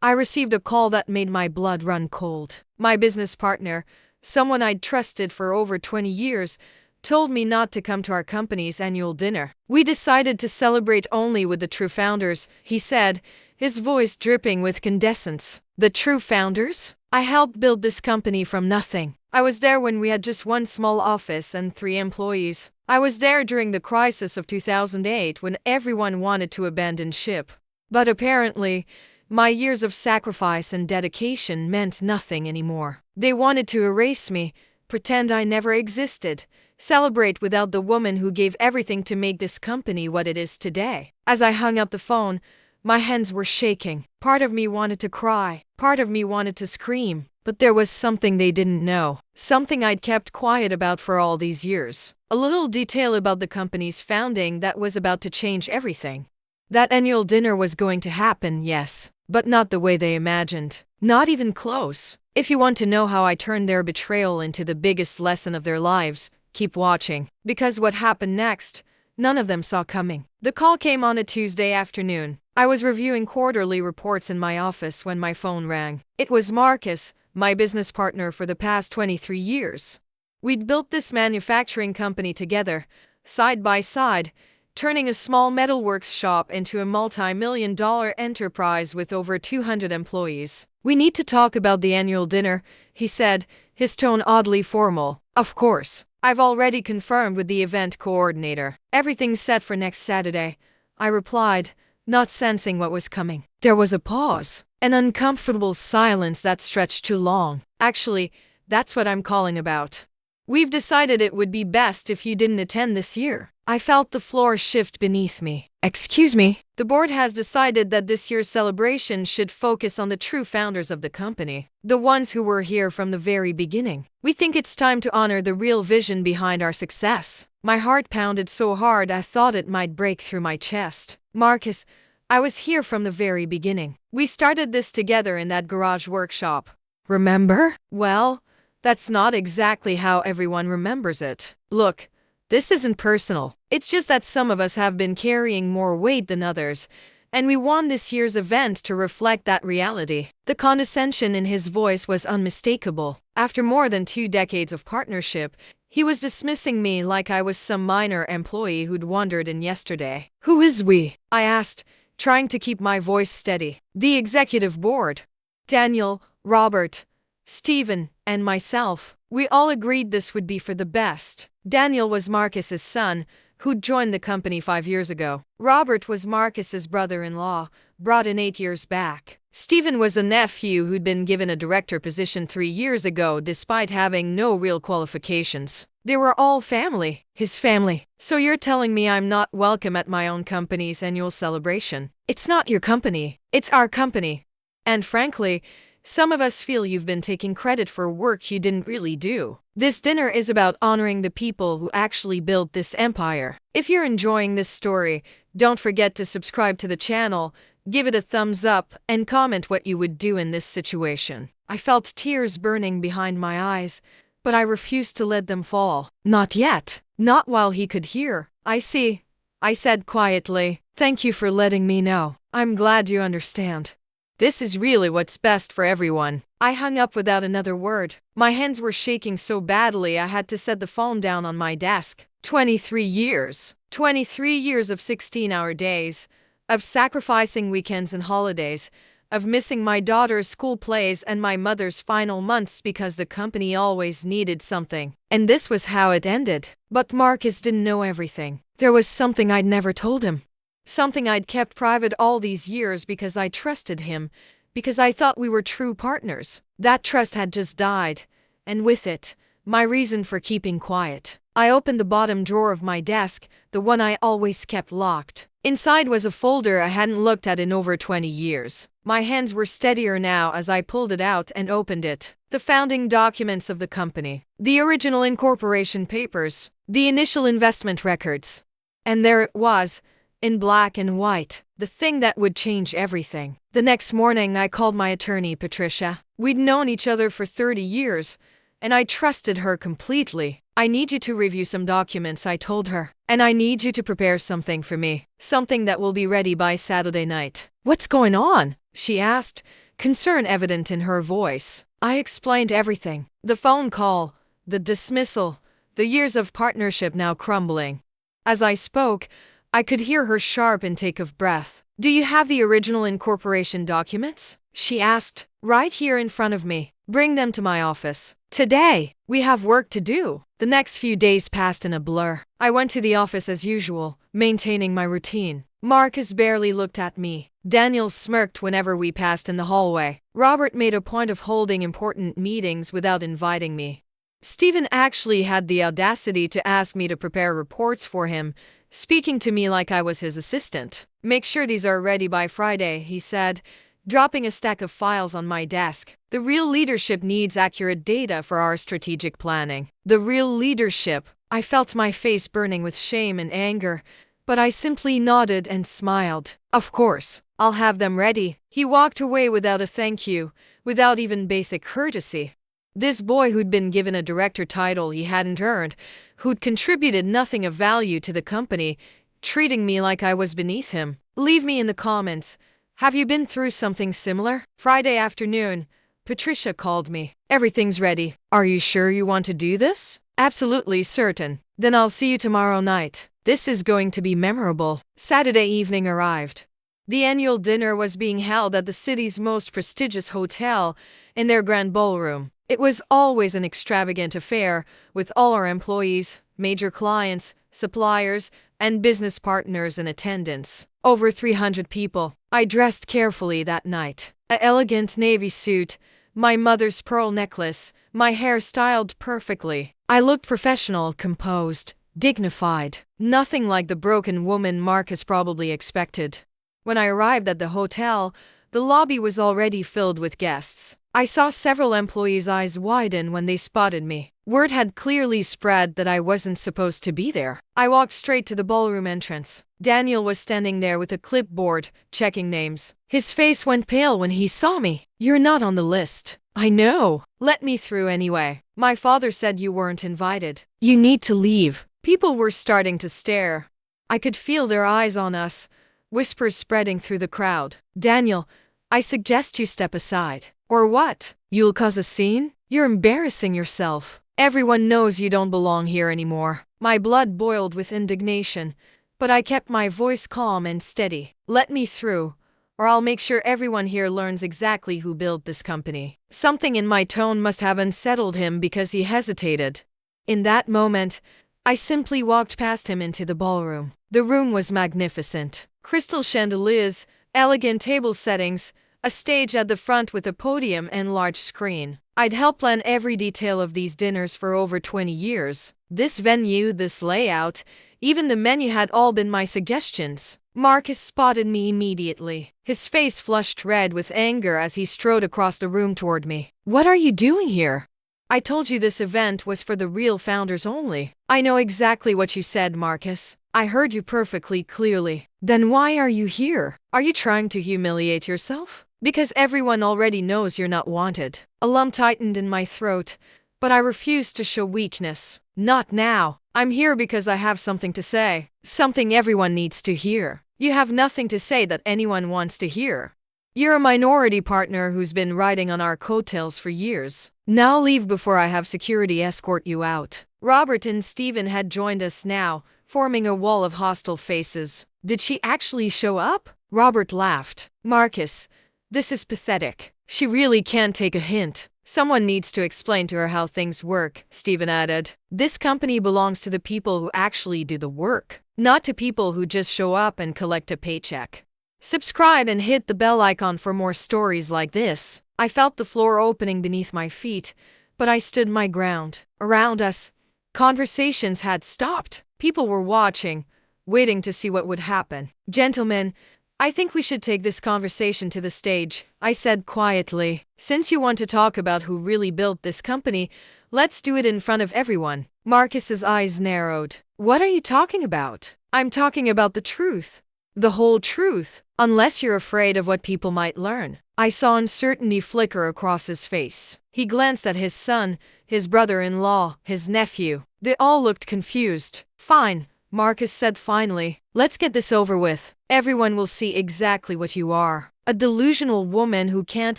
I received a call that made my blood run cold. My business partner, someone I'd trusted for over 20 years, told me not to come to our company's annual dinner. We decided to celebrate only with the true founders, he said, his voice dripping with condescence. The true founders? I helped build this company from nothing. I was there when we had just one small office and 3 employees. I was there during the crisis of 2008 when everyone wanted to abandon ship. But apparently, my years of sacrifice and dedication meant nothing anymore. They wanted to erase me, pretend I never existed, celebrate without the woman who gave everything to make this company what it is today. As I hung up the phone, my hands were shaking. Part of me wanted to cry, part of me wanted to scream, but there was something they didn't know, something I'd kept quiet about for all these years. A little detail about the company's founding that was about to change everything. That annual dinner was going to happen, yes, but not the way they imagined. Not even close. If you want to know how I turned their betrayal into the biggest lesson of their lives, keep watching. Because what happened next, none of them saw coming. The call came on a Tuesday afternoon. I was reviewing quarterly reports in my office when my phone rang. It was Marcus, my business partner for the past 23 years. We'd built this manufacturing company together, side by side, turning a small metalworks shop into a multi-million-dollar enterprise with over 200 employees. We need to talk about the annual dinner, he said, his tone oddly formal. Of course. I've already confirmed with the event coordinator. Everything's set for next Saturday, I replied, not sensing what was coming. There was a pause, an uncomfortable silence that stretched too long. Actually, that's what I'm calling about. We've decided it would be best if you didn't attend this year. I felt the floor shift beneath me. Excuse me? The board has decided that this year's celebration should focus on the true founders of the company, the ones who were here from the very beginning. We think it's time to honor the real vision behind our success. My heart pounded so hard I thought it might break through my chest. Marcus, I was here from the very beginning. We started this together in that garage workshop. Remember? Well, that's not exactly how everyone remembers it. Look, this isn't personal. It's just that some of us have been carrying more weight than others, and we want this year's event to reflect that reality. The condescension in his voice was unmistakable. After more than 2 decades of partnership, he was dismissing me like I was some minor employee who'd wandered in yesterday. Who is we? I asked, trying to keep my voice steady. The executive board. Daniel, Robert, Stephen, and myself. We all agreed this would be for the best. Daniel was Marcus's son, who'd joined the company 5 years ago. Robert was Marcus's brother-in-law, brought in 8 years back. Stephen was a nephew who'd been given a director position 3 years ago despite having no real qualifications. They were all family, his family. So you're telling me I'm not welcome at my own company's annual celebration? It's not your company, it's our company. And frankly, some of us feel you've been taking credit for work you didn't really do. This dinner is about honoring the people who actually built this empire. If you're enjoying this story, don't forget to subscribe to the channel, give it a thumbs up, and comment what you would do in this situation. I felt tears burning behind my eyes, but I refused to let them fall. Not yet. Not while he could hear. I see, I said quietly. Thank you for letting me know. I'm glad you understand. This is really what's best for everyone. I hung up without another word. My hands were shaking so badly I had to set the phone down on my desk. 23 years. 23 years of 16-hour days, of sacrificing weekends and holidays, of missing my daughter's school plays and my mother's final months because the company always needed something. And this was how it ended. But Marcus didn't know everything. There was something I'd never told him. Something I'd kept private all these years because I trusted him, because I thought we were true partners. That trust had just died, and with it, my reason for keeping quiet. I opened the bottom drawer of my desk, the one I always kept locked. Inside was a folder I hadn't looked at in over 20 years. My hands were steadier now as I pulled it out and opened it. The founding documents of the company, the original incorporation papers, the initial investment records. And there it was, in black and white, the thing that would change everything. The next morning I called my attorney, Patricia. We'd known each other for 30 years, and I trusted her completely. I need you to review some documents, I told her. And I need you to prepare something for me. Something that will be ready by Saturday night. What's going on? She asked, concern evident in her voice. I explained everything. The phone call, the dismissal, the years of partnership now crumbling. As I spoke, I could hear her sharp intake of breath. "Do you have the original incorporation documents?" she asked. "Right here in front of me. Bring them to my office. Today, we have work to do." The next few days passed in a blur. I went to the office as usual, maintaining my routine. Marcus barely looked at me. Daniel smirked whenever we passed in the hallway. Robert made a point of holding important meetings without inviting me. Stephen actually had the audacity to ask me to prepare reports for him, speaking to me like I was his assistant. "Make sure these are ready by Friday," he said, dropping a stack of files on my desk. "The real leadership needs accurate data for our strategic planning." The real leadership. I felt my face burning with shame and anger, but I simply nodded and smiled. "Of course, I'll have them ready." He walked away without a thank you, without even basic courtesy. This boy who'd been given a director title he hadn't earned, who'd contributed nothing of value to the company, treating me like I was beneath him. Leave me in the comments. Have you been through something similar? Friday afternoon, Patricia called me. "Everything's ready. Are you sure you want to do this?" "Absolutely certain." "Then I'll see you tomorrow night. This is going to be memorable." Saturday evening arrived. The annual dinner was being held at the city's most prestigious hotel in their grand ballroom. It was always an extravagant affair, with all our employees, major clients, suppliers, and business partners in attendance. Over 300 people. I dressed carefully that night. An elegant navy suit, my mother's pearl necklace, my hair styled perfectly. I looked professional, composed, dignified. Nothing like the broken woman Marcus probably expected. When I arrived at the hotel, the lobby was already filled with guests. I saw several employees' eyes widen when they spotted me. Word had clearly spread that I wasn't supposed to be there. I walked straight to the ballroom entrance. Daniel was standing there with a clipboard, checking names. His face went pale when he saw me. "You're not on the list." "I know. Let me through anyway. My father said you weren't invited." "You need to leave." People were starting to stare. I could feel their eyes on us, whispers spreading through the crowd. "Daniel, I suggest you step aside." "Or what? You'll cause a scene? You're embarrassing yourself. Everyone knows you don't belong here anymore." My blood boiled with indignation, but I kept my voice calm and steady. "Let me through, or I'll make sure everyone here learns exactly who built this company." Something in my tone must have unsettled him because he hesitated. In that moment, I simply walked past him into the ballroom. The room was magnificent. Crystal chandeliers, elegant table settings, a stage at the front with a podium and large screen. I'd helped plan every detail of these dinners for over 20 years. This venue, this layout, even the menu had all been my suggestions. Marcus spotted me immediately. His face flushed red with anger as he strode across the room toward me. "What are you doing here?" "I told you this event was for the real founders only." "I know exactly what you said, Marcus. I heard you perfectly clearly." "Then why are you here? Are you trying to humiliate yourself?" "Because everyone already knows you're not wanted." A lump tightened in my throat, but I refused to show weakness. "Not now. I'm here because I have something to say. Something everyone needs to hear." "You have nothing to say that anyone wants to hear. You're a minority partner who's been riding on our coattails for years. Now leave before I have security escort you out." Robert and Stephen had joined us now, forming a wall of hostile faces. "Did she actually show up?" Robert laughed. "Marcus, this is pathetic. She really can't take a hint." "Someone needs to explain to her how things work," Stephen added. "This company belongs to the people who actually do the work, not to people who just show up and collect a paycheck." Subscribe and hit the bell icon for more stories like this. I felt the floor opening beneath my feet, but I stood my ground. Around us, conversations had stopped. People were watching, waiting to see what would happen. "Gentlemen, I think we should take this conversation to the stage," I said quietly. "Since you want to talk about who really built this company, let's do it in front of everyone." Marcus's eyes narrowed. "What are you talking about?" "I'm talking about the truth. The whole truth. Unless you're afraid of what people might learn." I saw uncertainty flicker across his face. He glanced at his son, his brother-in-law, his nephew. They all looked confused. "Fine," Marcus said finally. "Let's get this over with. Everyone will see exactly what you are." A delusional woman who can't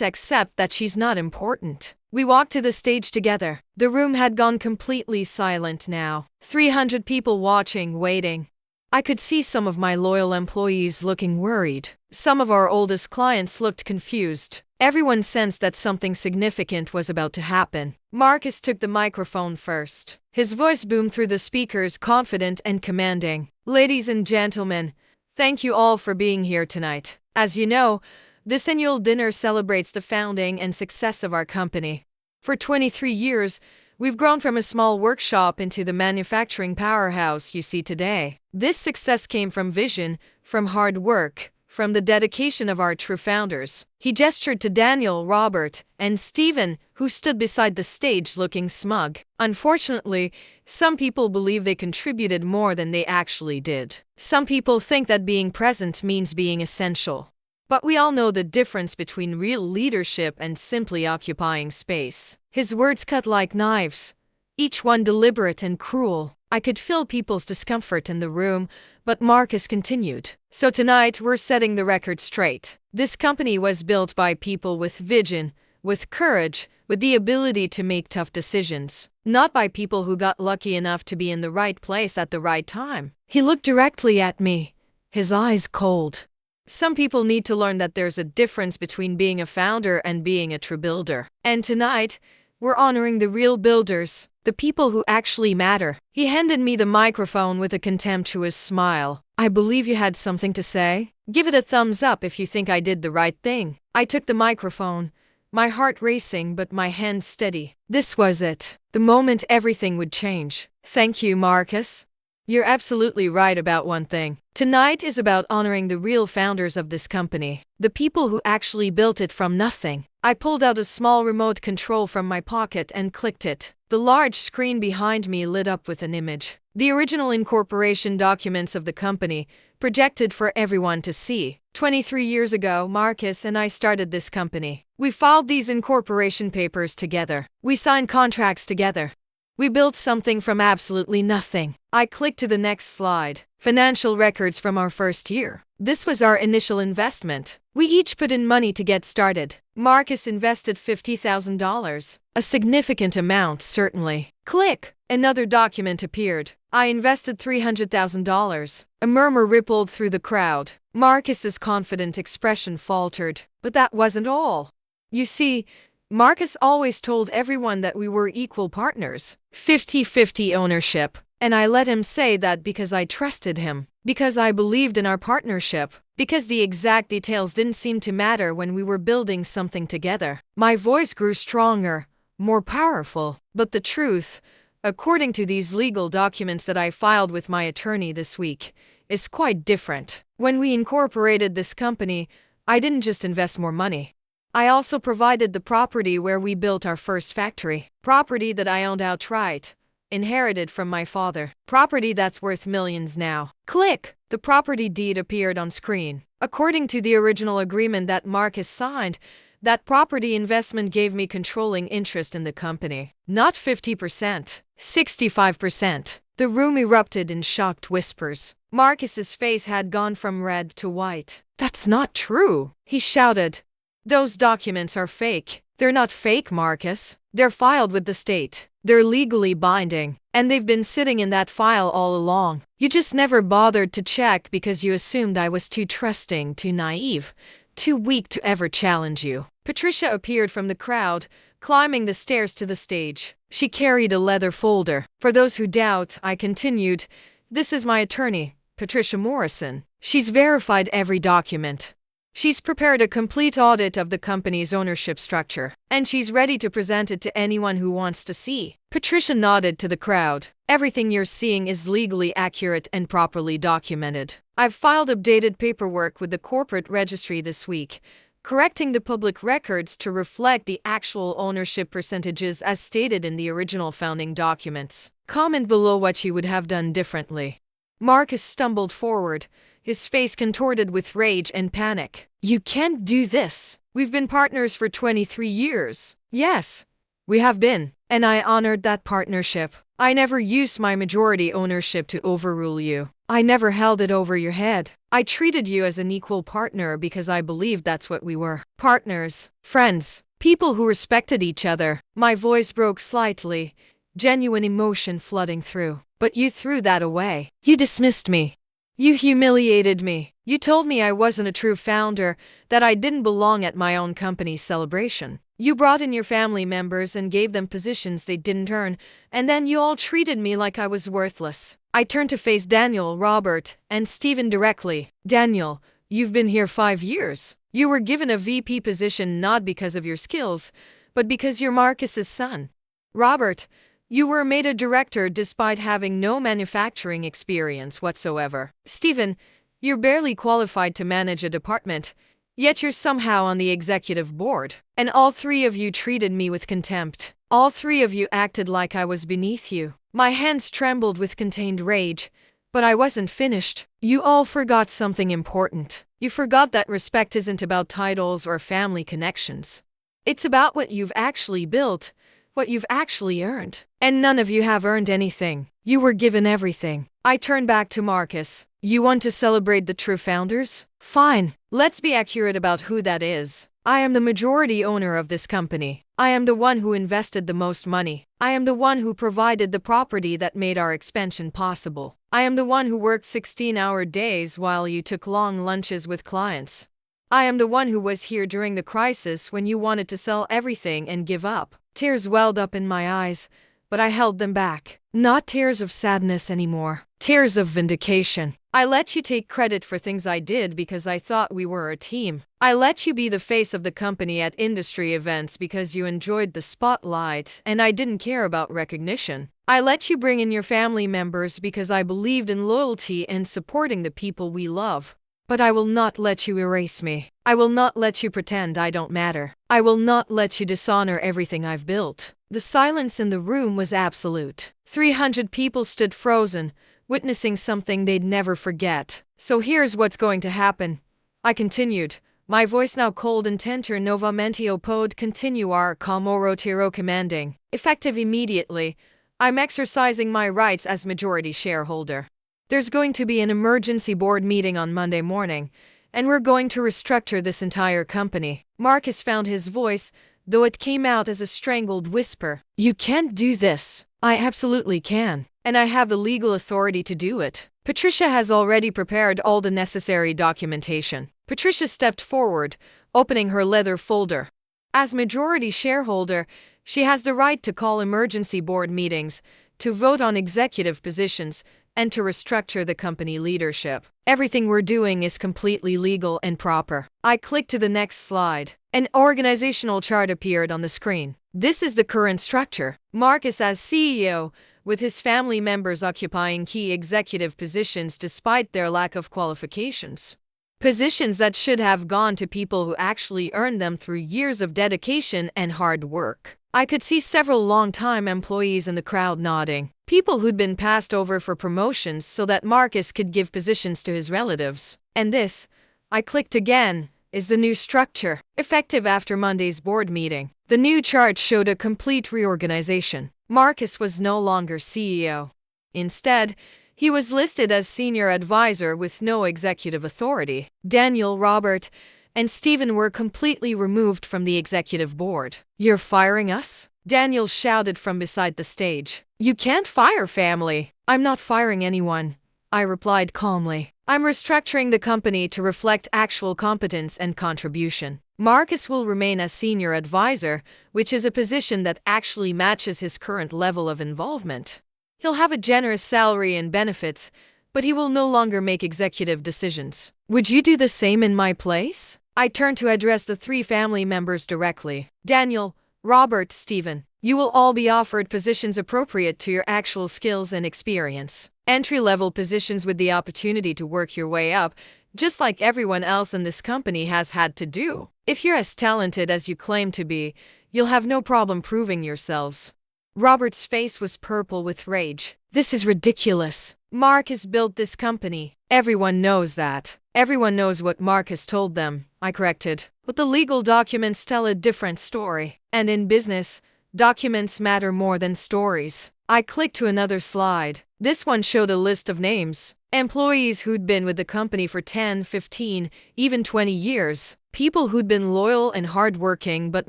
accept that she's not important. We walked to the stage together. The room had gone completely silent now. 300 people watching, waiting. I could see some of my loyal employees looking worried. Some of our oldest clients looked confused. Everyone sensed that something significant was about to happen. Marcus took the microphone first. His voice boomed through the speakers, confident and commanding. Ladies and gentlemen, thank you all for being here tonight. As you know, this annual dinner celebrates the founding and success of our company. For 23 years, we've grown from a small workshop into the manufacturing powerhouse you see today. This success came from vision, from hard work, from the dedication of our true founders. He gestured to Daniel, Robert, and Stephen, who stood beside the stage looking smug. Unfortunately, some people believe they contributed more than they actually did. Some people think that being present means being essential. But we all know the difference between real leadership and simply occupying space. His words cut like knives, each one deliberate and cruel. I could feel people's discomfort in the room, but Marcus continued. So tonight we're setting the record straight. This company was built by people with vision, with courage, with the ability to make tough decisions. Not by people who got lucky enough to be in the right place at the right time. He looked directly at me, his eyes cold. Some people need to learn that there's a difference between being a founder and being a true builder. And tonight, we're honoring the real builders, the people who actually matter. He handed me the microphone with a contemptuous smile. I believe you had something to say. Give it a thumbs up if you think I did the right thing. I took the microphone, my heart racing but my hand steady. This was it, the moment everything would change. Thank you, Marcus. You're absolutely right about one thing. Tonight is about honoring the real founders of this company, the people who actually built it from nothing. I pulled out a small remote control from my pocket and clicked it. The large screen behind me lit up with an image. The original incorporation documents of the company, projected for everyone to see. 23 years ago, Marcus and I started this company. We filed these incorporation papers together. We signed contracts together. We built something from absolutely nothing. I clicked to the next slide. Financial records from our first year. This was our initial investment. We each put in money to get started. Marcus invested $50,000. A significant amount, certainly. Click! Another document appeared. I invested $300,000. A murmur rippled through the crowd. Marcus's confident expression faltered. But that wasn't all. You see, Marcus always told everyone that we were equal partners. 50-50 ownership. And I let him say that because I trusted him. Because I believed in our partnership. Because the exact details didn't seem to matter when we were building something together. My voice grew stronger, more powerful. But the truth, according to these legal documents that I filed with my attorney this week, is quite different. When we incorporated this company, I didn't just invest more money. I also provided the property where we built our first factory. Property that I owned outright, inherited from my father. Property that's worth millions now. Click! The property deed appeared on screen. According to the original agreement that Marcus signed, that property investment gave me controlling interest in the company. Not 50%, 65%. The room erupted in shocked whispers. Marcus's face had gone from red to white. That's not true, he shouted. Those documents are fake. They're not fake, Marcus. They're filed with the state. They're legally binding. And they've been sitting in that file all along. You just never bothered to check because you assumed I was too trusting, too naive, too weak to ever challenge you. Patricia appeared from the crowd, climbing the stairs to the stage. She carried a leather folder. For those who doubt, I continued, this is my attorney, Patricia Morrison. She's verified every document. She's prepared a complete audit of the company's ownership structure, and she's ready to present it to anyone who wants to see. Patricia nodded to the crowd. Everything you're seeing is legally accurate and properly documented. I've filed updated paperwork with the corporate registry this week, correcting the public records to reflect the actual ownership percentages as stated in the original founding documents. Comment below what you would have done differently. Marcus stumbled forward, his face contorted with rage and panic. You can't do this. We've been partners for 23 years. Yes, we have been, and I honored that partnership. I never used my majority ownership to overrule you. I never held it over your head. I treated you as an equal partner because I believed that's what we were. Partners, friends, people who respected each other. My voice broke slightly, genuine emotion flooding through. But you threw that away. You dismissed me. You humiliated me. You told me I wasn't a true founder, that I didn't belong at my own company's celebration. You brought in your family members and gave them positions they didn't earn, and then you all treated me like I was worthless. I turned to face Daniel, Robert, and Stephen directly. Daniel, you've been here 5 years. You were given a VP position not because of your skills, but because you're Marcus's son. Robert, you were made a director despite having no manufacturing experience whatsoever. Stephen, you're barely qualified to manage a department, yet you're somehow on the executive board. And all 3 of you treated me with contempt. All 3 of you acted like I was beneath you. My hands trembled with contained rage, but I wasn't finished. You all forgot something important. You forgot that respect isn't about titles or family connections. It's about what you've actually built, what you've actually earned. And none of you have earned anything. You were given everything. I turned back to Marcus. You want to celebrate the true founders? Fine. Let's be accurate about who that is. I am the majority owner of this company. I am the one who invested the most money. I am the one who provided the property that made our expansion possible. I am the one who worked 16-hour days while you took long lunches with clients. I am the one who was here during the crisis when you wanted to sell everything and give up. Tears welled up in my eyes, but I held them back. Not tears of sadness anymore. Tears of vindication. I let you take credit for things I did because I thought we were a team. I let you be the face of the company at industry events because you enjoyed the spotlight and I didn't care about recognition. I let you bring in your family members because I believed in loyalty and supporting the people we love. But I will not let you erase me. I will not let you pretend I don't matter. I will not let you dishonor everything I've built. The silence in the room was absolute. 300 people stood frozen, witnessing something they'd never forget. So here's what's going to happen, I continued, my voice now cold and tender. Novamente pod continuar como rotiro commanding. Effective immediately, I'm exercising my rights as majority shareholder. There's going to be an emergency board meeting on Monday morning, and we're going to restructure this entire company. Marcus found his voice, though it came out as a strangled whisper. You can't do this. I absolutely can. And I have the legal authority to do it. Patricia has already prepared all the necessary documentation. Patricia stepped forward, opening her leather folder. As majority shareholder, she has the right to call emergency board meetings, to vote on executive positions, and to restructure the company leadership. Everything we're doing is completely legal and proper. I clicked to the next slide. An organizational chart appeared on the screen. This is the current structure. Marcus as CEO, with his family members occupying key executive positions despite their lack of qualifications. Positions that should have gone to people who actually earned them through years of dedication and hard work. I could see several long-time employees in the crowd nodding. People who'd been passed over for promotions so that Marcus could give positions to his relatives. And this, I clicked again, is the new structure, effective after Monday's board meeting. The new chart showed a complete reorganization. Marcus was no longer CEO. Instead, he was listed as senior advisor with no executive authority. Daniel, Robert, and Stephen were completely removed from the executive board. You're firing us? Daniel shouted from beside the stage. You can't fire family. I'm not firing anyone, I replied calmly. I'm restructuring the company to reflect actual competence and contribution. Marcus will remain as senior advisor, which is a position that actually matches his current level of involvement. He'll have a generous salary and benefits, but he will no longer make executive decisions. Would you do the same in my place? I turned to address the 3 family members directly. Daniel, Robert, Stephen, you will all be offered positions appropriate to your actual skills and experience. Entry-level positions with the opportunity to work your way up, just like everyone else in this company has had to do. If you're as talented as you claim to be, you'll have no problem proving yourselves. Robert's face was purple with rage. This is ridiculous. Marcus built this company. Everyone knows that. Everyone knows what Marcus told them, I corrected. But the legal documents tell a different story. And in business, documents matter more than stories. I clicked to another slide. This one showed a list of names. Employees who'd been with the company for 10, 15, even 20 years. People who'd been loyal and hardworking but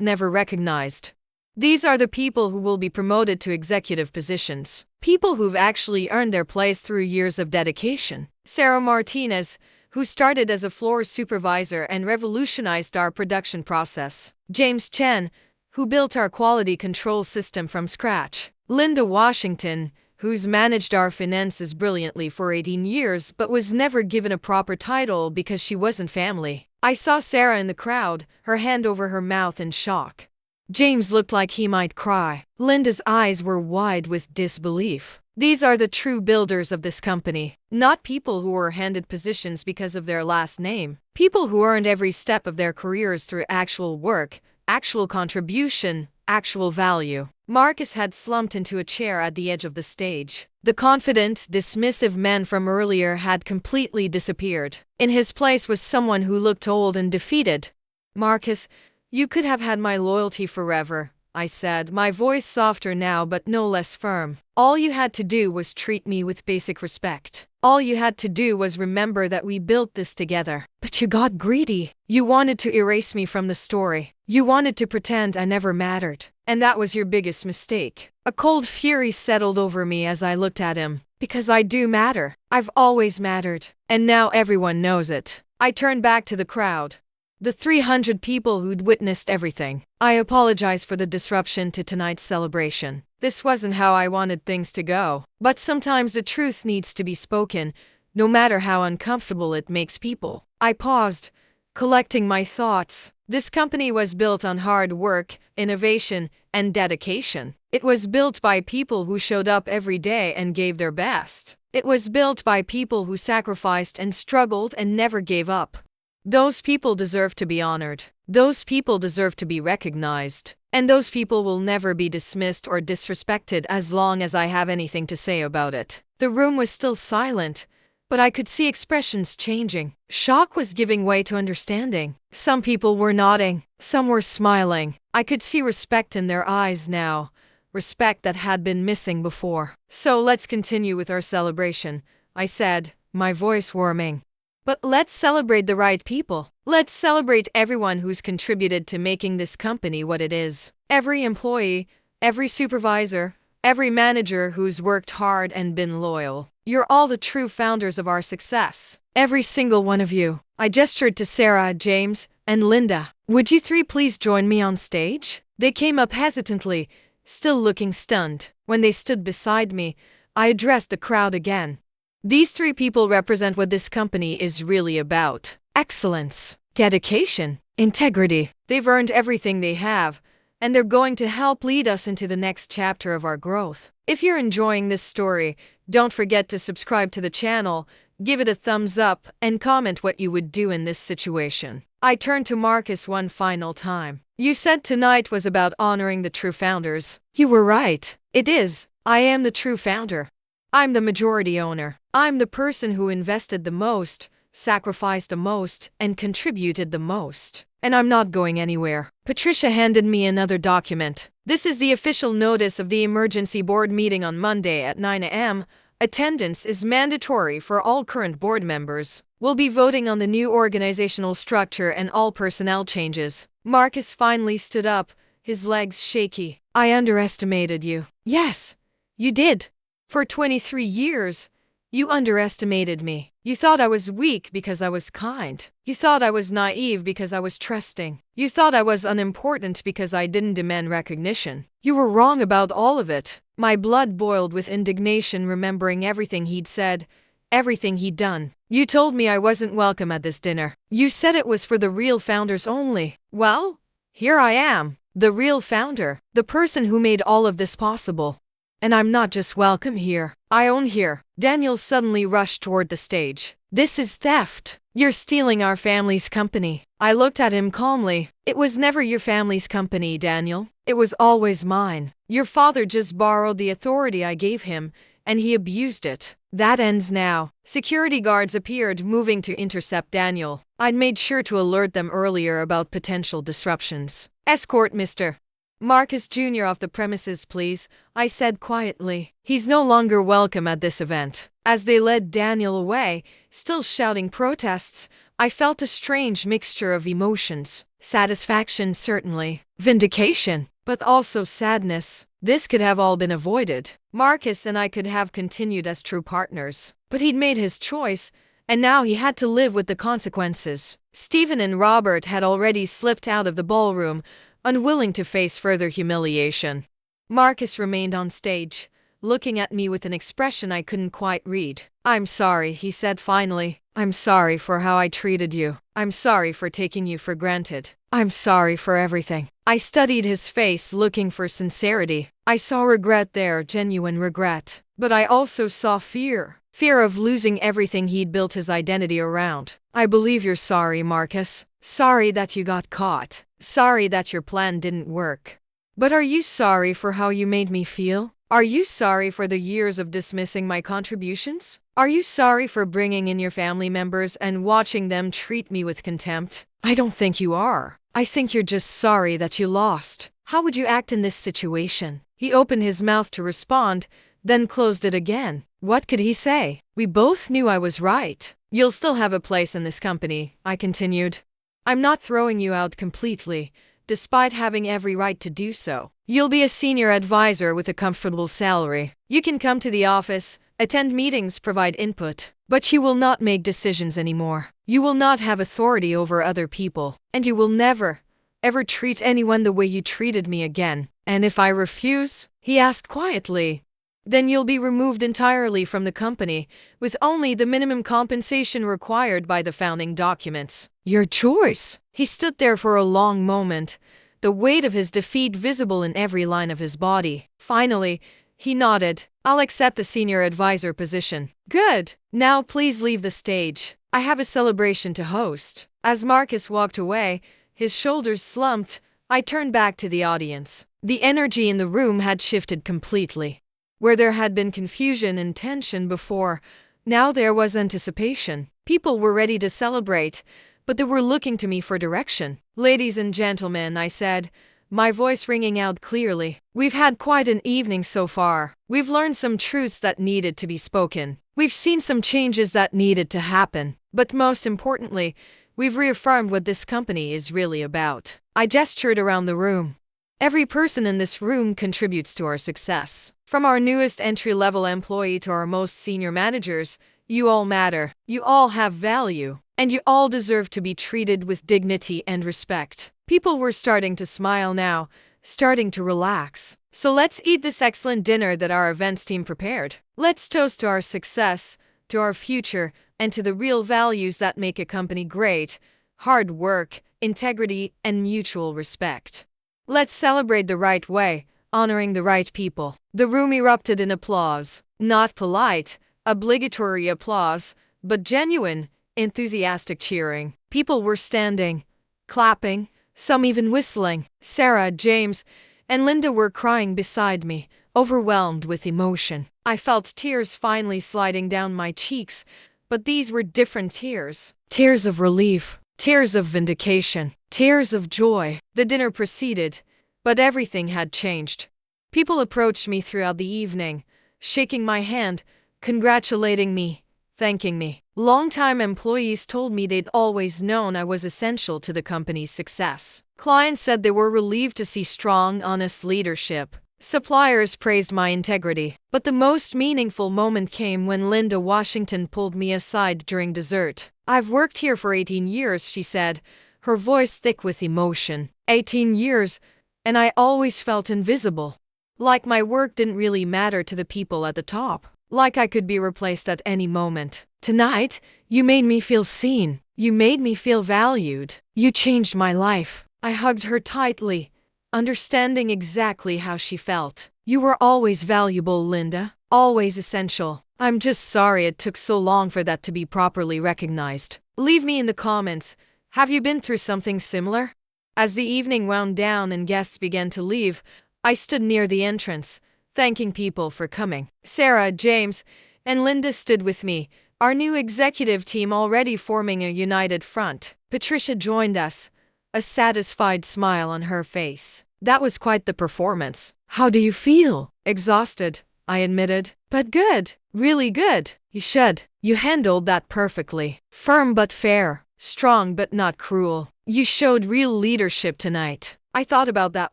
never recognized. These are the people who will be promoted to executive positions. People who've actually earned their place through years of dedication. Sarah Martinez, who started as a floor supervisor and revolutionized our production process. James Chen, who built our quality control system from scratch. Linda Washington, who's managed our finances brilliantly for 18 years but was never given a proper title because she wasn't family. I saw Sarah in the crowd, her hand over her mouth in shock. James looked like he might cry. Linda's eyes were wide with disbelief. These are the true builders of this company, not people who were handed positions because of their last name. People who earned every step of their careers through actual work, actual contribution, actual value. Marcus had slumped into a chair at the edge of the stage. The confident, dismissive man from earlier had completely disappeared. In his place was someone who looked old and defeated. Marcus, you could have had my loyalty forever, I said, my voice softer now but no less firm. All you had to do was treat me with basic respect. All you had to do was remember that we built this together. But you got greedy. You wanted to erase me from the story. You wanted to pretend I never mattered. And that was your biggest mistake. A cold fury settled over me as I looked at him. Because I do matter. I've always mattered. And now everyone knows it. I turned back to the crowd. The 300 people who'd witnessed everything. I apologize for the disruption to tonight's celebration. This wasn't how I wanted things to go. But sometimes the truth needs to be spoken, no matter how uncomfortable it makes people. I paused, collecting my thoughts. This company was built on hard work, innovation, and dedication. It was built by people who showed up every day and gave their best. It was built by people who sacrificed and struggled and never gave up. Those people deserve to be honored. Those people deserve to be recognized. And those people will never be dismissed or disrespected as long as I have anything to say about it. The room was still silent, but I could see expressions changing. Shock was giving way to understanding. Some people were nodding. Some were smiling. I could see respect in their eyes now. Respect that had been missing before. So let's continue with our celebration, I said, my voice warming. But let's celebrate the right people. Let's celebrate everyone who's contributed to making this company what it is. Every employee, every supervisor, every manager who's worked hard and been loyal. You're all the true founders of our success. Every single one of you. I gestured to Sarah, James, and Linda. Would you three please join me on stage? They came up hesitantly, still looking stunned. When they stood beside me, I addressed the crowd again. These three people represent what this company is really about. Excellence, dedication, integrity. They've earned everything they have, and they're going to help lead us into the next chapter of our growth. If you're enjoying this story, don't forget to subscribe to the channel, give it a thumbs up, and comment what you would do in this situation. I turned to Marcus one final time. You said tonight was about honoring the true founders. You were right. It is. I am the true founder. I'm the majority owner. I'm the person who invested the most, sacrificed the most, and contributed the most. And I'm not going anywhere. Patricia handed me another document. This is the official notice of the emergency board meeting on Monday at 9 a.m. Attendance is mandatory for all current board members. We'll be voting on the new organizational structure and all personnel changes. Marcus finally stood up, his legs shaky. I underestimated you. Yes, you did. For 23 years, you underestimated me. You thought I was weak because I was kind. You thought I was naive because I was trusting. You thought I was unimportant because I didn't demand recognition. You were wrong about all of it. My blood boiled with indignation remembering everything he'd said, everything he'd done. You told me I wasn't welcome at this dinner. You said it was for the real founders only. Well, here I am, the real founder, the person who made all of this possible. And I'm not just welcome here, I own here. Daniel suddenly rushed toward the stage. This is theft. You're stealing our family's company. I looked at him calmly. It was never your family's company, Daniel. It was always mine. Your father just borrowed the authority I gave him, and he abused it. That ends now. Security guards appeared, moving to intercept Daniel. I'd made sure to alert them earlier about potential disruptions. Escort, Mr. Marcus Jr. off the premises, please, I said quietly. He's no longer welcome at this event. As they led Daniel away, still shouting protests, I felt a strange mixture of emotions. Satisfaction, certainly. Vindication. But also sadness. This could have all been avoided. Marcus and I could have continued as true partners. But he'd made his choice, and now he had to live with the consequences. Stephen and Robert had already slipped out of the ballroom, unwilling to face further humiliation. Marcus remained on stage, looking at me with an expression I couldn't quite read. "I'm sorry," he said finally. "I'm sorry for how I treated you. I'm sorry for taking you for granted. I'm sorry for everything." I studied his face, looking for sincerity. I saw regret there, genuine regret. But I also saw fear. Fear of losing everything he'd built his identity around. "I believe you're sorry, Marcus. Sorry that you got caught. Sorry that your plan didn't work. But are you sorry for how you made me feel? Are you sorry for the years of dismissing my contributions? Are you sorry for bringing in your family members and watching them treat me with contempt? I don't think you are. I think you're just sorry that you lost. How would you act in this situation?" He opened his mouth to respond, then closed it again. What could he say? We both knew I was right. "You'll still have a place in this company," I continued. "I'm not throwing you out completely, despite having every right to do so. You'll be a senior advisor with a comfortable salary. You can come to the office, attend meetings, provide input, but you will not make decisions anymore. You will not have authority over other people, and you will never, ever treat anyone the way you treated me again. And if I refuse," he asked quietly, "then you'll be removed entirely from the company, with only the minimum compensation required by the founding documents. Your choice." He stood there for a long moment, the weight of his defeat visible in every line of his body. Finally, he nodded. "I'll accept the senior advisor position." "Good. Now please leave the stage. I have a celebration to host." As Marcus walked away, his shoulders slumped, I turned back to the audience. The energy in the room had shifted completely. Where there had been confusion and tension before, now there was anticipation. People were ready to celebrate, but they were looking to me for direction. "Ladies and gentlemen," I said, my voice ringing out clearly, "we've had quite an evening so far. We've learned some truths that needed to be spoken. We've seen some changes that needed to happen. But most importantly, we've reaffirmed what this company is really about." I gestured around the room. "Every person in this room contributes to our success. From our newest entry-level employee to our most senior managers, you all matter. You all have value. And you all deserve to be treated with dignity and respect." People were starting to smile now, starting to relax. "So let's eat this excellent dinner that our events team prepared. Let's toast to our success, to our future, and to the real values that make a company great: hard work, integrity, and mutual respect. Let's celebrate the right way, honoring the right people." The room erupted in applause. Not polite, obligatory applause, but genuine, enthusiastic cheering. People were standing, clapping, some even whistling. Sarah, James, and Linda were crying beside me, overwhelmed with emotion. I felt tears finally sliding down my cheeks, but these were different tears. Tears of relief, tears of vindication, tears of joy. The dinner proceeded, but everything had changed. People approached me throughout the evening, shaking my hand, congratulating me, thanking me. Longtime employees told me they'd always known I was essential to the company's success. Clients said they were relieved to see strong, honest leadership. Suppliers praised my integrity. But the most meaningful moment came when Linda Washington pulled me aside during dessert. "I've worked here for 18 years, she said, her voice thick with emotion. 18 years, and I always felt invisible. Like my work didn't really matter to the people at the top. Like I could be replaced at any moment. Tonight, you made me feel seen. You made me feel valued. You changed my life." I hugged her tightly, understanding exactly how she felt. "You were always valuable, Linda. Always essential. I'm just sorry it took so long for that to be properly recognized." Leave me in the comments. Have you been through something similar? As the evening wound down and guests began to leave, I stood near the entrance, thanking people for coming. Sarah, James, and Linda stood with me, our new executive team already forming a united front. Patricia joined us, a satisfied smile on her face. That was quite the performance. How do you feel? Exhausted, I admitted. But good. Really good. You should. You handled that perfectly. Firm but fair. Strong but not cruel. You showed real leadership tonight. I thought about that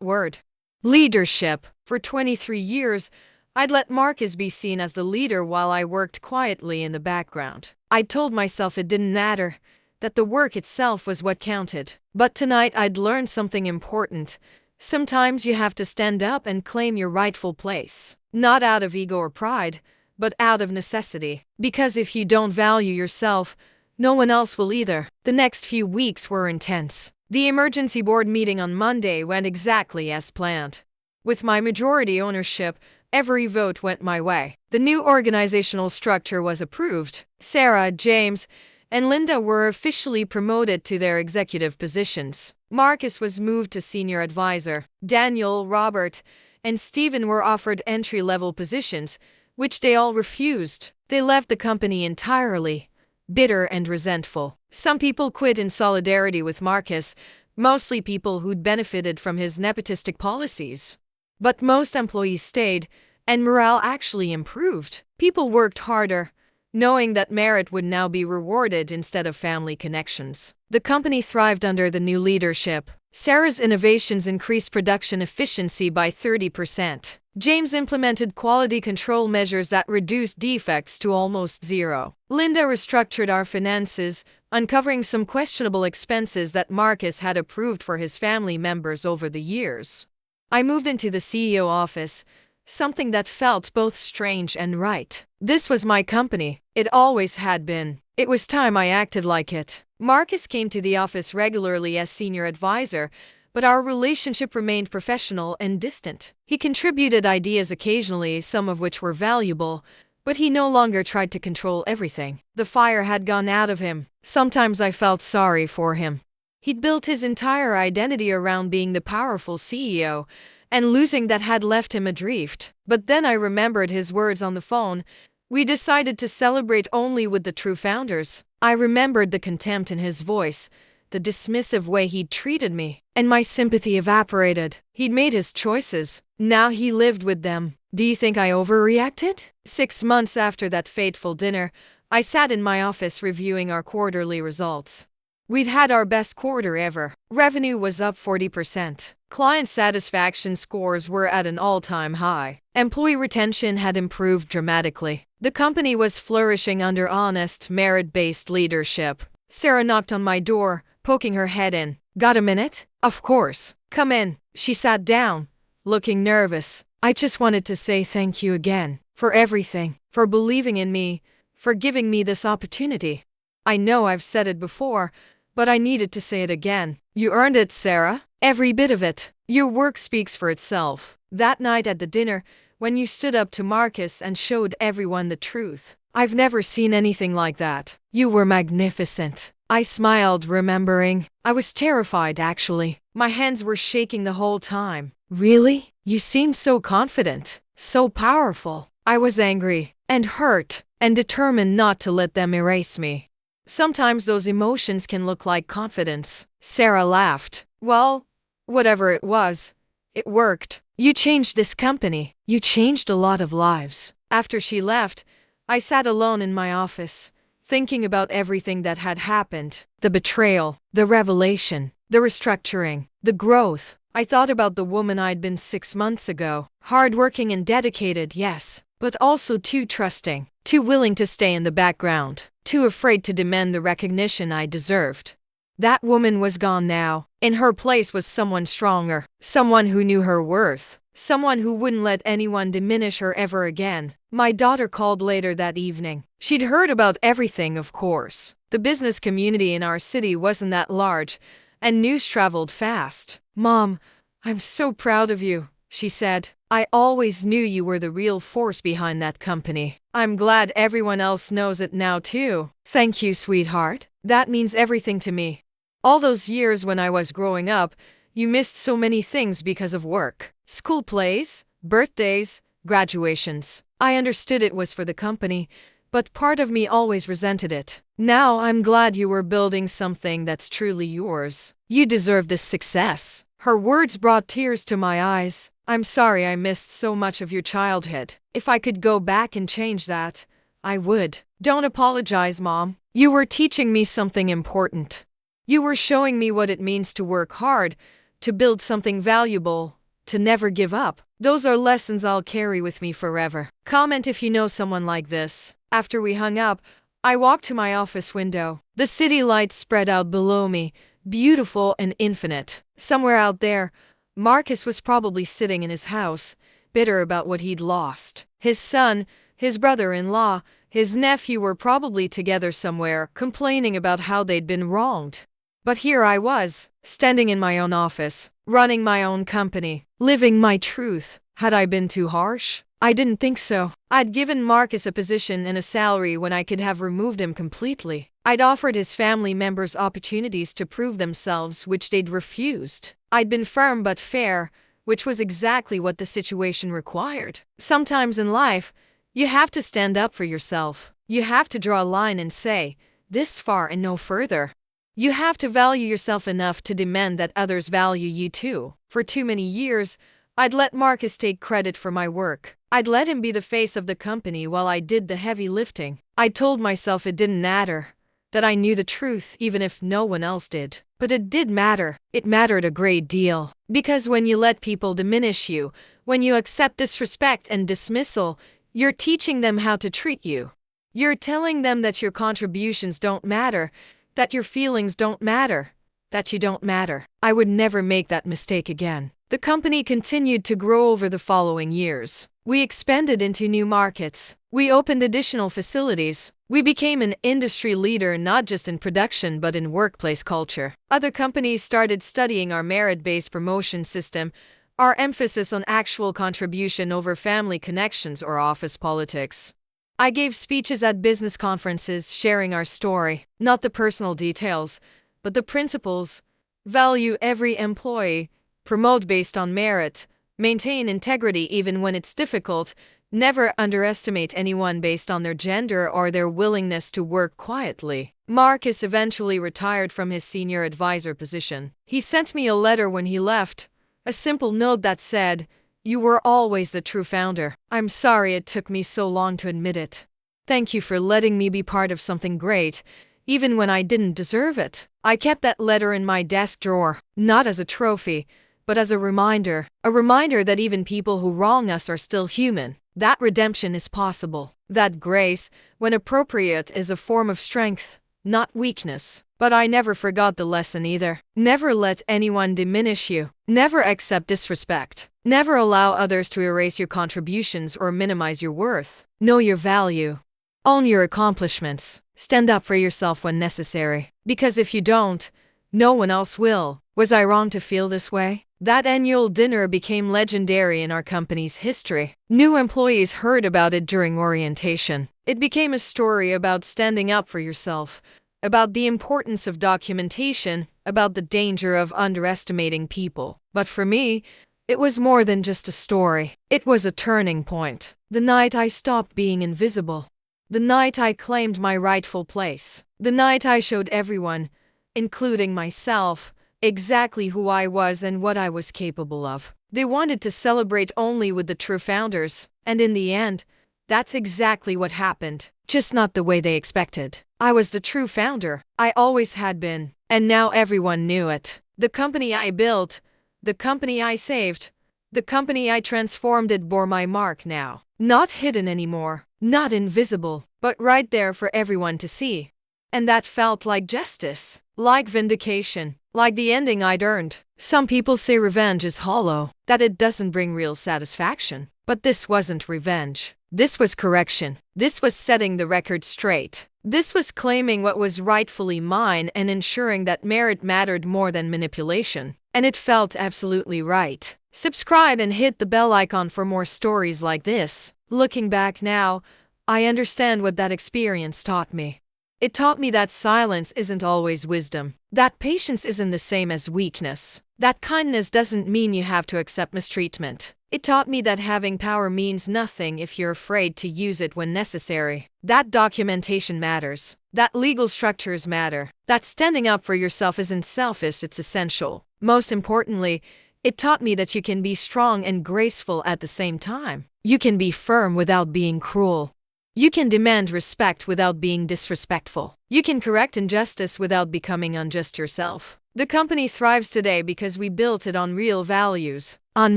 word. Leadership. For 23 years, I'd let Marcus be seen as the leader while I worked quietly in the background. I told myself it didn't matter, that the work itself was what counted. But tonight I'd learned something important. Sometimes you have to stand up and claim your rightful place. Not out of ego or pride, but out of necessity. Because if you don't value yourself, no one else will either. The next few weeks were intense. The emergency board meeting on Monday went exactly as planned. With my majority ownership, every vote went my way. The new organizational structure was approved. Sarah, James, and Linda were officially promoted to their executive positions. Marcus was moved to senior advisor. Daniel, Robert, and Stephen were offered entry-level positions, which they all refused. They left the company entirely, bitter and resentful. Some people quit in solidarity with Marcus, mostly people who'd benefited from his nepotistic policies. But most employees stayed, and morale actually improved. People worked harder, knowing that merit would now be rewarded instead of family connections. The company thrived under the new leadership. Sarah's innovations increased production efficiency by 30%. James implemented quality control measures that reduced defects to almost zero. Linda restructured our finances, uncovering some questionable expenses that Marcus had approved for his family members over the years. I moved into the CEO office, something that felt both strange and right. This was my company. It always had been. It was time I acted like it. Marcus came to the office regularly as senior advisor, but our relationship remained professional and distant. He contributed ideas occasionally, some of which were valuable, but he no longer tried to control everything. The fire had gone out of him. Sometimes I felt sorry for him. He'd built his entire identity around being the powerful CEO, and losing that had left him adrift. But then I remembered his words on the phone. We decided to celebrate only with the true founders. I remembered the contempt in his voice, the dismissive way he'd treated me, and my sympathy evaporated. He'd made his choices. Now he lived with them. Do you think I overreacted? 6 months after that fateful dinner, I sat in my office reviewing our quarterly results. We'd had our best quarter ever. Revenue was up 40%. Client satisfaction scores were at an all-time high. Employee retention had improved dramatically. The company was flourishing under honest, merit-based leadership. Sarah knocked on my door, poking her head in. Got a minute? Of course. Come in. She sat down, looking nervous. I just wanted to say thank you again. For everything. For believing in me. For giving me this opportunity. I know I've said it before, but I needed to say it again. You earned it, Sarah. Every bit of it. Your work speaks for itself. That night at the dinner, when you stood up to Marcus and showed everyone the truth. I've never seen anything like that. You were magnificent. I smiled, remembering. I was terrified, actually. My hands were shaking the whole time. Really? You seemed so confident. So powerful. I was angry, and hurt, and determined not to let them erase me. Sometimes those emotions can look like confidence. Sarah laughed. Well, whatever it was, it worked. You changed this company. You changed a lot of lives. After she left, I sat alone in my office, thinking about everything that had happened. The betrayal, the revelation, the restructuring, the growth. I thought about the woman I'd been 6 months ago. Hardworking and dedicated, yes, but also too trusting, too willing to stay in the background, too afraid to demand the recognition I deserved. That woman was gone now. In her place was someone stronger, someone who knew her worth, someone who wouldn't let anyone diminish her ever again. My daughter called later that evening. She'd heard about everything, of course. The business community in our city wasn't that large, and news traveled fast. Mom, I'm so proud of you, she said. I always knew you were the real force behind that company. I'm glad everyone else knows it now too. Thank you, sweetheart. That means everything to me. All those years when I was growing up, you missed so many things because of work. School plays, birthdays, graduations. I understood it was for the company, but part of me always resented it. Now I'm glad you were building something that's truly yours. You deserve this success. Her words brought tears to my eyes. I'm sorry I missed so much of your childhood. If I could go back and change that, I would. Don't apologize, Mom. You were teaching me something important. You were showing me what it means to work hard, to build something valuable, to never give up. Those are lessons I'll carry with me forever. Comment if you know someone like this. After we hung up, I walked to my office window. The city lights spread out below me, beautiful and infinite. Somewhere out there, Marcus was probably sitting in his house, bitter about what he'd lost. His son, his brother-in-law, his nephew were probably together somewhere, complaining about how they'd been wronged. But here I was, standing in my own office, running my own company, living my truth. Had I been too harsh? I didn't think so. I'd given Marcus a position and a salary when I could have removed him completely. I'd offered his family members opportunities to prove themselves, which they'd refused. I'd been firm but fair, which was exactly what the situation required. Sometimes in life, you have to stand up for yourself. You have to draw a line and say, this far and no further. You have to value yourself enough to demand that others value you too. For too many years, I'd let Marcus take credit for my work. I'd let him be the face of the company while I did the heavy lifting. I told myself it didn't matter, that I knew the truth even if no one else did. But it did matter. It mattered a great deal. Because when you let people diminish you, when you accept disrespect and dismissal, you're teaching them how to treat you. You're telling them that your contributions don't matter, that your feelings don't matter, that you don't matter. I would never make that mistake again. The company continued to grow over the following years. We expanded into new markets. We opened additional facilities. We became an industry leader not just in production but in workplace culture. Other companies started studying our merit-based promotion system, our emphasis on actual contribution over family connections or office politics. I gave speeches at business conferences sharing our story, not the personal details, but the principles. Value every employee, promote based on merit, maintain integrity even when it's difficult, never underestimate anyone based on their gender or their willingness to work quietly. Marcus eventually retired from his senior advisor position. He sent me a letter when he left, a simple note that said, "You were always the true founder. I'm sorry it took me so long to admit it. Thank you for letting me be part of something great, even when I didn't deserve it." I kept that letter in my desk drawer, not as a trophy, but as a reminder that even people who wrong us are still human, that redemption is possible, that grace, when appropriate, is a form of strength, not weakness. But I never forgot the lesson either. Never let anyone diminish you. Never accept disrespect. Never allow others to erase your contributions or minimize your worth. Know your value. Own your accomplishments. Stand up for yourself when necessary. Because if you don't, no one else will. Was I wrong to feel this way? That annual dinner became legendary in our company's history. New employees heard about it during orientation. It became a story about standing up for yourself, about the importance of documentation, about the danger of underestimating people. But for me, it was more than just a story. It was a turning point. The night I stopped being invisible. The night I claimed my rightful place. The night I showed everyone, including myself, exactly who I was and what I was capable of. They wanted to celebrate only with the true founders, and in the end, that's exactly what happened. Just not the way they expected. I was the true founder. I always had been. And now everyone knew it. The company I built, the company I saved, the company I transformed, it bore my mark now. Not hidden anymore, not invisible, but right there for everyone to see. And that felt like justice, like vindication, like the ending I'd earned. Some people say revenge is hollow, that it doesn't bring real satisfaction. But this wasn't revenge. This was correction. This was setting the record straight. This was claiming what was rightfully mine and ensuring that merit mattered more than manipulation. And it felt absolutely right. Subscribe and hit the bell icon for more stories like this. Looking back now, I understand what that experience taught me. It taught me that silence isn't always wisdom, that patience isn't the same as weakness, that kindness doesn't mean you have to accept mistreatment. It taught me that having power means nothing if you're afraid to use it when necessary, that documentation matters, that legal structures matter, that standing up for yourself isn't selfish, it's essential. Most importantly, it taught me that you can be strong and graceful at the same time. You can be firm without being cruel. You can demand respect without being disrespectful. You can correct injustice without becoming unjust yourself. The company thrives today because we built it on real values, on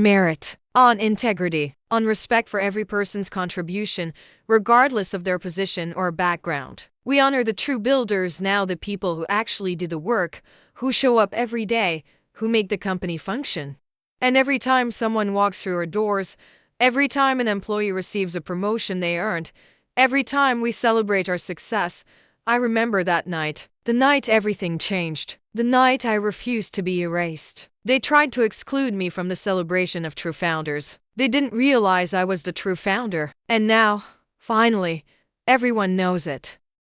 merit, on integrity, on respect for every person's contribution, regardless of their position or background. We honor the true builders now, the people who actually do the work, who show up every day, who make the company function. And every time someone walks through our doors, every time an employee receives a promotion they earned, every time we celebrate our success, I remember that night. The night everything changed. The night I refused to be erased. They tried to exclude me from the celebration of true founders. They didn't realize I was the true founder. And now, finally, everyone knows it.